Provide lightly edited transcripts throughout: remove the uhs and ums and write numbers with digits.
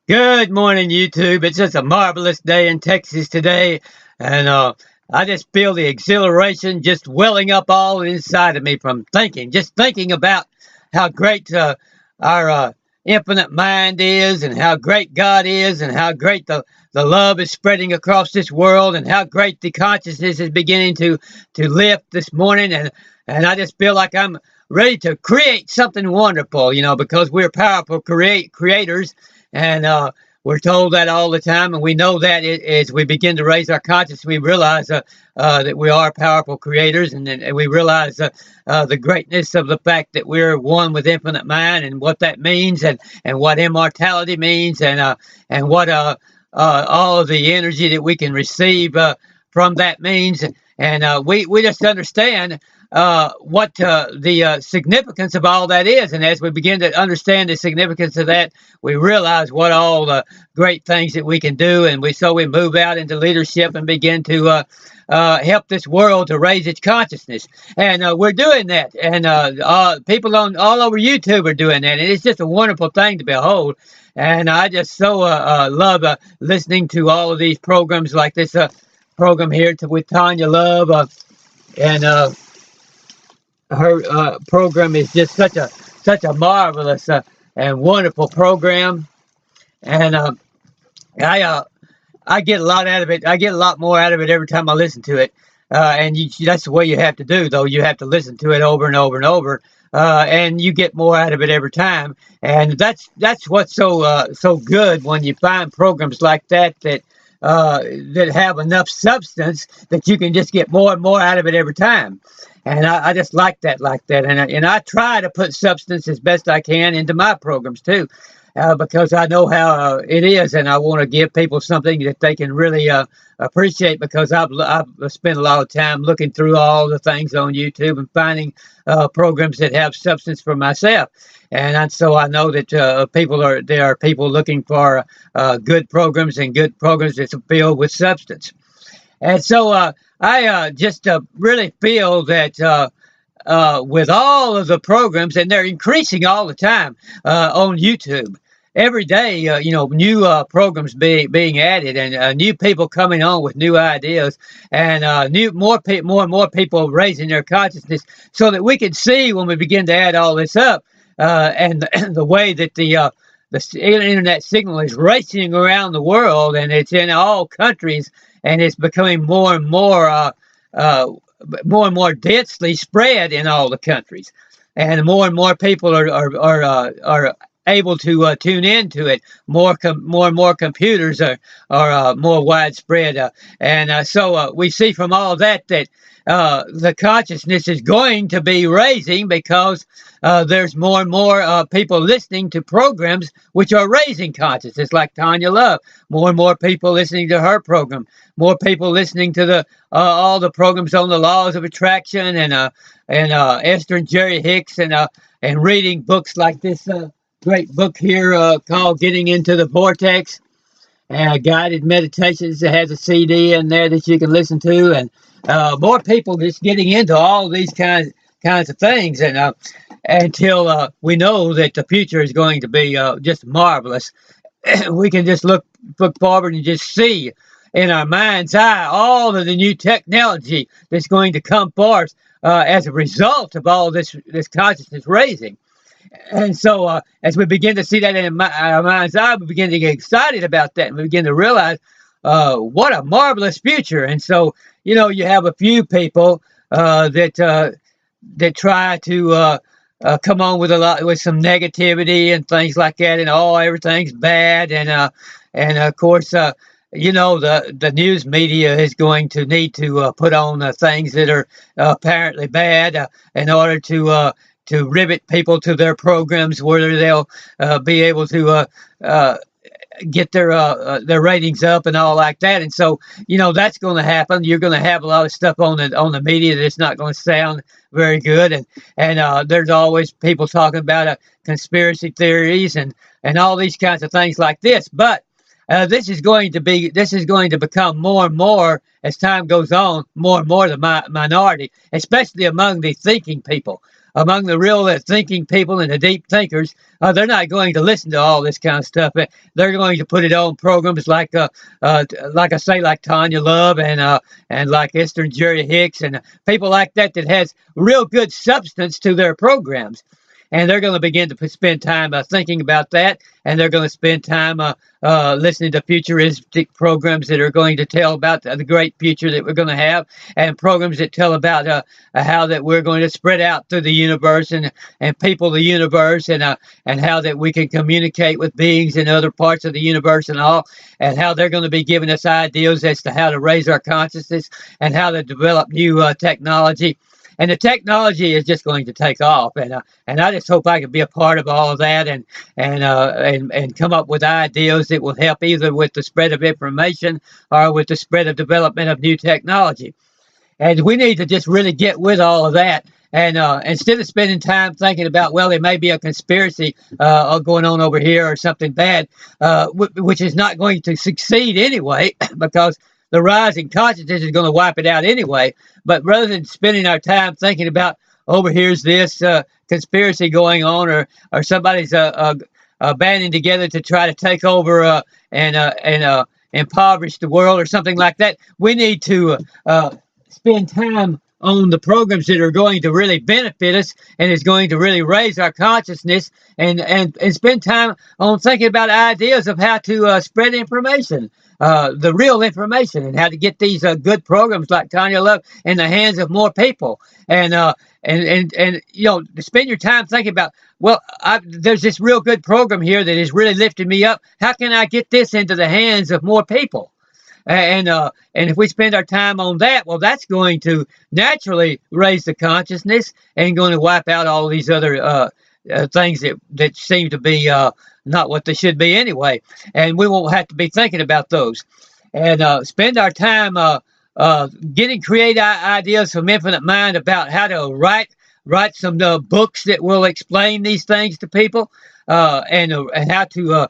Good morning, YouTube. It's just a marvelous day in Texas today, and I just feel the exhilaration just welling up all inside of me from just thinking about how great our infinite mind is, and how great God is, and how great the love is spreading across this world, and how great the consciousness is beginning to lift this morning, and I just feel like I'm ready to create something wonderful, because we're powerful creators and we're told that all the time, and we know that as we begin to raise our consciousness, we realize that we are powerful creators, and we realize the greatness of the fact that we're one with infinite mind, and what that means, and what immortality means, and what all of the energy that we can receive from that means. And we just understand what the significance of all that is. And as we begin to understand the significance of that, we realize what all the great things that we can do. And we move out into leadership and begin to help this world to raise its consciousness. And we're doing that. And people all over YouTube are doing that. And it's just a wonderful thing to behold. And I just so love listening to all of these programs like this program here with Tanya Love. And her program is just such a marvelous and wonderful program, and I get a lot out of it. I get a lot more out of it every time I listen to it, that's the way you have to do, though. You have to listen to it over and over and over, and you get more out of it every time. And that's what's so good when you find programs like that that have enough substance that you can just get more and more out of it every time. And I just like that. And I try to put substance as best I can into my programs too, because I know how it is, and I want to give people something that they can really appreciate, because I've spent a lot of time looking through all the things on YouTube and finding programs that have substance for myself. And so I know that there are people looking for good programs, and good programs that's filled with substance. And so I just really feel that with all of the programs, and they're increasing all the time on YouTube. Every day, new programs being added, and new people coming on with new ideas, and more and more people raising their consciousness, so that we can see when we begin to add all this up, and the way that the internet signal is racing around the world, and it's in all countries, and it's becoming more and more densely spread in all the countries, and more people are able to tune into it. More and more computers are more widespread, and so we see from all that the consciousness is going to be raising, because there's more and more people listening to programs which are raising consciousness, like Tanya Love. More and more people listening to her program. More people listening to all the programs on the laws of attraction, and Esther and Jerry Hicks, and reading books like this great book here called Getting into the Vortex, and guided meditations that has a CD in there that you can listen to, and more people just getting into all these kinds of things, and until we know that the future is going to be just marvelous. We can just look forward and just see in our mind's eye all of the new technology that's going to come forth as a result of all this consciousness raising. And so as we begin to see that in our mind's eye, we begin to get excited about that, and we begin to realize what a marvelous future. And so, you have a few people that try to come on with some negativity and things like that, and everything's bad, and of course the news media is going to need to put on things that are apparently bad in order to rivet people to their programs, where they'll be able to get their ratings up and all like that. And so that's going to happen. You're going to have a lot of stuff on the media that's not going to sound very good, and there's always people talking about conspiracy theories and all these kinds of things like this. But this is going to become more and more, as time goes on, more and more the minority, especially among the thinking people. among the real thinking people and the deep thinkers, they're not going to listen to all this kind of stuff. They're going to put it on programs like I say, like Tanya Love and like Esther and Jerry Hicks and people like that has real good substance to their programs. And they're going to begin to spend time thinking about that, and they're going to spend time listening to futuristic programs that are going to tell about the great future that we're going to have, and programs that tell about how that we're going to spread out through the universe and people the universe, and how that we can communicate with beings in other parts of the universe and all, and how they're going to be giving us ideas as to how to raise our consciousness and how to develop new technology. And the technology is just going to take off, and I just hope I can be a part of all of that, and come up with ideas that will help either with the spread of information or with the spread of development of new technology. And we need to just really get with all of that. And instead of spending time thinking about, well, there may be a conspiracy going on over here or something bad, which is not going to succeed anyway, because the rising consciousness is going to wipe it out anyway. But rather than spending our time thinking about, over here's this conspiracy going on, or somebody's banding together to try to take over and impoverish the world or something like that, we need to spend time on the programs that are going to really benefit us and is going to really raise our consciousness, and spend time on thinking about ideas of how to spread information, the real information, and how to get these good programs like Tanya Love in the hands of more people. And spend your time thinking about, well, there's this real good program here that is really lifting me up. How can I get this into the hands of more people? And if we spend our time on that, well, that's going to naturally raise the consciousness and going to wipe out all these other things that seem to be not what they should be anyway. And we won't have to be thinking about those. And spend our time getting creative ideas from Infinite Mind about how to write some books that will explain these things to people, and how to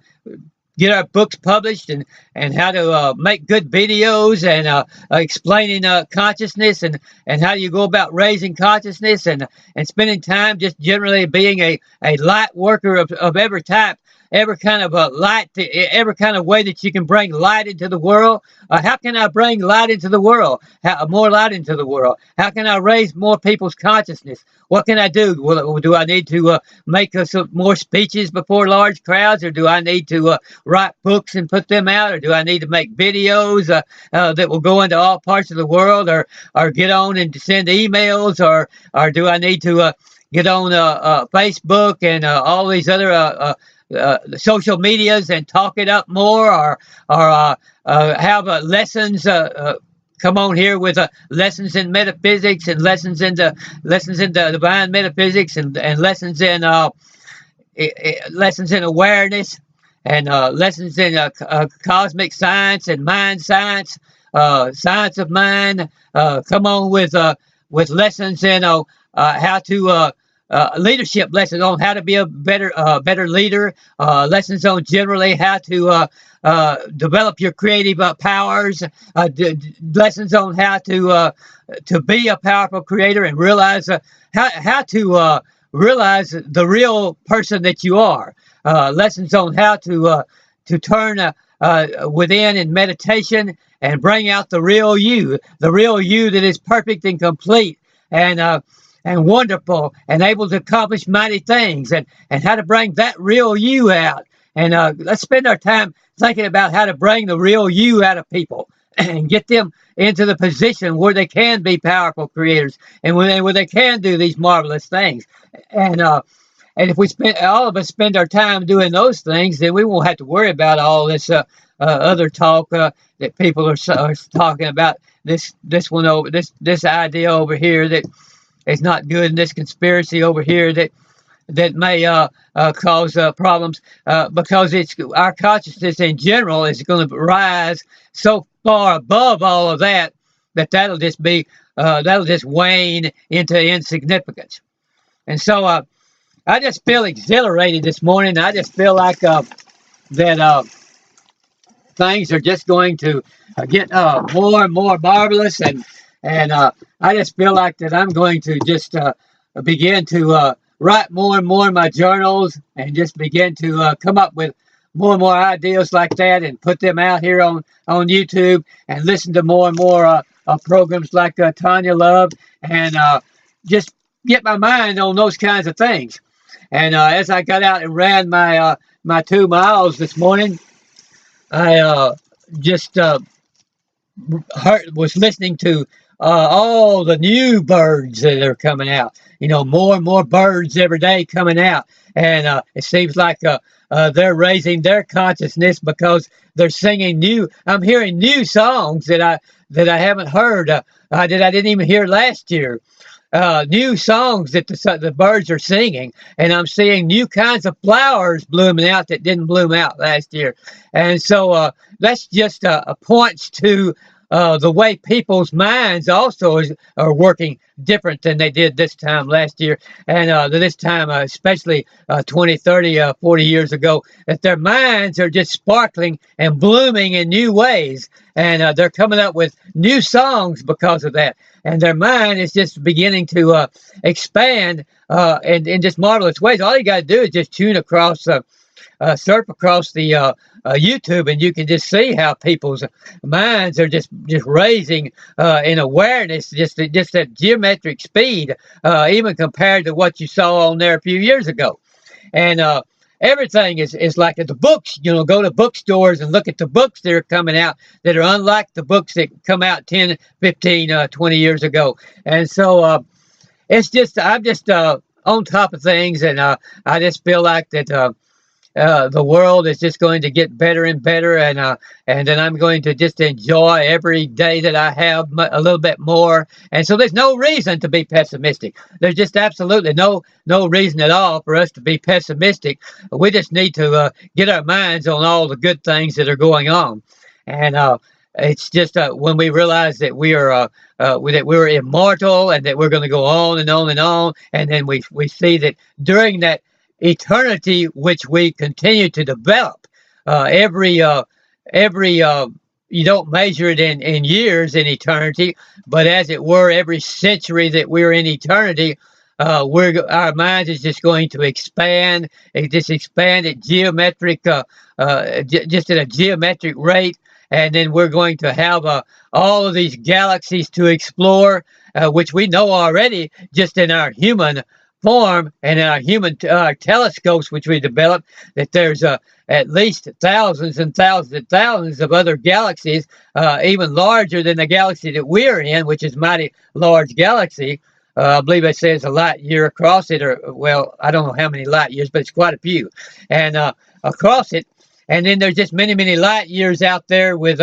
get our books published, and how to make good videos and explaining consciousness, and how you go about raising consciousness, and spending time just generally being a light worker of every type, every kind of light, every kind of way that you can bring light into the world. How can I bring light into the world? More light into the world? How can I raise more people's consciousness? What can I do? Well, do I need to make some more speeches before large crowds, or do I need to write books and put them out, or do I need to make videos that will go into all parts of the world, or get on and send emails, or do I need to get on Facebook and all these other the social medias and talk it up more, or have lessons, come on here with lessons in metaphysics, and lessons in divine metaphysics, and lessons in awareness, and lessons in cosmic science and mind science, science of mind. Come on with lessons in how to leadership lessons on how to be a better leader, lessons on generally how to develop your creative powers, lessons on how to be a powerful creator, and realize how to realize the real person that you are, lessons on how to turn within in meditation and bring out the real you that is perfect and complete, and wonderful, and able to accomplish mighty things, and how to bring that real you out. And let's spend our time thinking about how to bring the real you out of people and get them into the position where they can be powerful creators, and where they can do these marvelous things. And if all of us spend our time doing those things, then we won't have to worry about all this other talk that people are talking about. This one over this idea over here that is not good, and this conspiracy over here that may cause problems, because it's our consciousness in general is going to rise so far above all of that'll just wane into insignificance. And so I just feel exhilarated this morning. I just feel like that things are just going to get more and more marvelous, and I just feel like that I'm going to just begin to write more and more in my journals, and just begin to come up with more and more ideas like that, and put them out here on YouTube, and listen to more and more programs like Tanya Love, and just get my mind on those kinds of things. And as I got out and ran my 2 miles this morning, I just was listening to all the new birds that are coming out. More and more birds every day coming out, and it seems like they're raising their consciousness because they're singing new. I'm hearing new songs that I haven't heard. That I didn't even hear last year. New songs that the birds are singing, and I'm seeing new kinds of flowers blooming out that didn't bloom out last year. And so that's just points to the way people's minds also are working different than they did this time last year, and this time, especially 20, 30, 40 years ago, that their minds are just sparkling and blooming in new ways, and they're coming up with new songs because of that. And their mind is just beginning to expand in just marvelous ways. All you got to do is just surf across the YouTube, and you can just see how people's minds are just raising in awareness, just at geometric speed, even compared to what you saw on there a few years ago. And everything is like at the books. Go to bookstores and look at the books that are coming out that are unlike the books that come out 10, 15, 20 years ago. And so it's just, I'm just on top of things, and I just feel like that the world is just going to get better and better, and then I'm going to just enjoy every day that I have a little bit more. And so there's no reason to be pessimistic. There's just absolutely no reason at all for us to be pessimistic. We just need to get our minds on all the good things that are going on. And it's just when we realize that that we're immortal, and that we're going to go on and on and on, and then we see that during that eternity which we continue to develop, every you don't measure it in years in eternity, but as it were, every century that we're in eternity, our mind is just going to expand. It just expand at just at a geometric rate, and then we're going to have all of these galaxies to explore, which we know already just in our human form and our human telescopes, which we developed, that there's at least thousands and thousands and thousands of other galaxies, even larger than the galaxy that we're in, which is a mighty large galaxy. I believe it says a light year across it, or, well, I don't know how many light years, but it's quite a few. And across it, and then there's just many, many light years out there with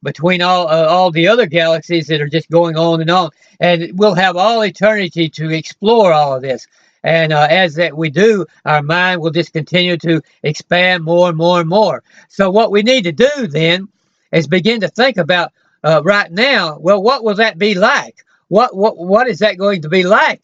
between all the other galaxies that are just going on and on. And we'll have all eternity to explore all of this. And as that we do, our mind will just continue to expand more and more and more. So what we need to do then is begin to think about right now, well, what will that be like? What is that going to be like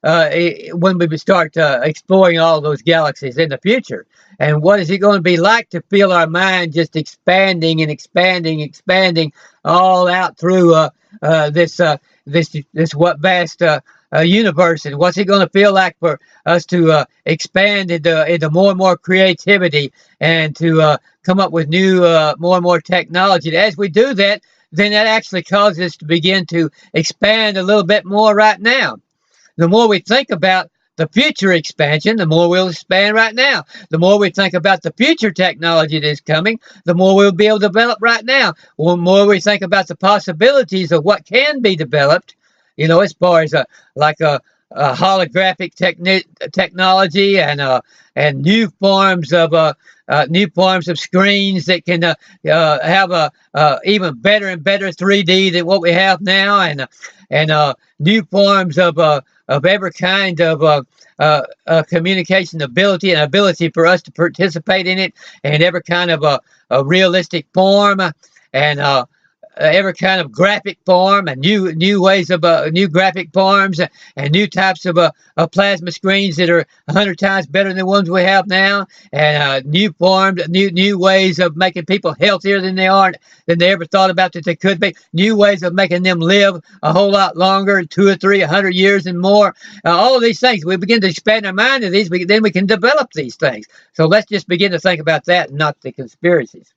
when we start exploring all those galaxies in the future? And what is it going to be like to feel our mind just expanding and expanding, expanding all out through this what vast universe? And what's it going to feel like for us to expand into more and more creativity, and to come up with new, more and more technology? And as we do that, then that actually causes us to begin to expand a little bit more right now. The more we think about the future expansion, the more we'll expand right now. The more we think about the future technology that is coming, the more we'll be able to develop right now. The more we think about the possibilities of what can be developed, as far as like a holographic technology, and new forms of screens that can have a even better and better 3D than what we have now, and new forms of every kind of communication ability, and ability for us to participate in it, and every kind of a realistic form, and every kind of graphic form, and new ways of new graphic forms, and new types of plasma screens that are 100 times better than the ones we have now, and new ways of making people healthier than they ever thought about that they could be. New ways of making them live a whole lot longer, 2 or 3, 100 years and more. All of these things, we begin to expand our mind to these, then we can develop these things. So let's just begin to think about that, and not the conspiracies.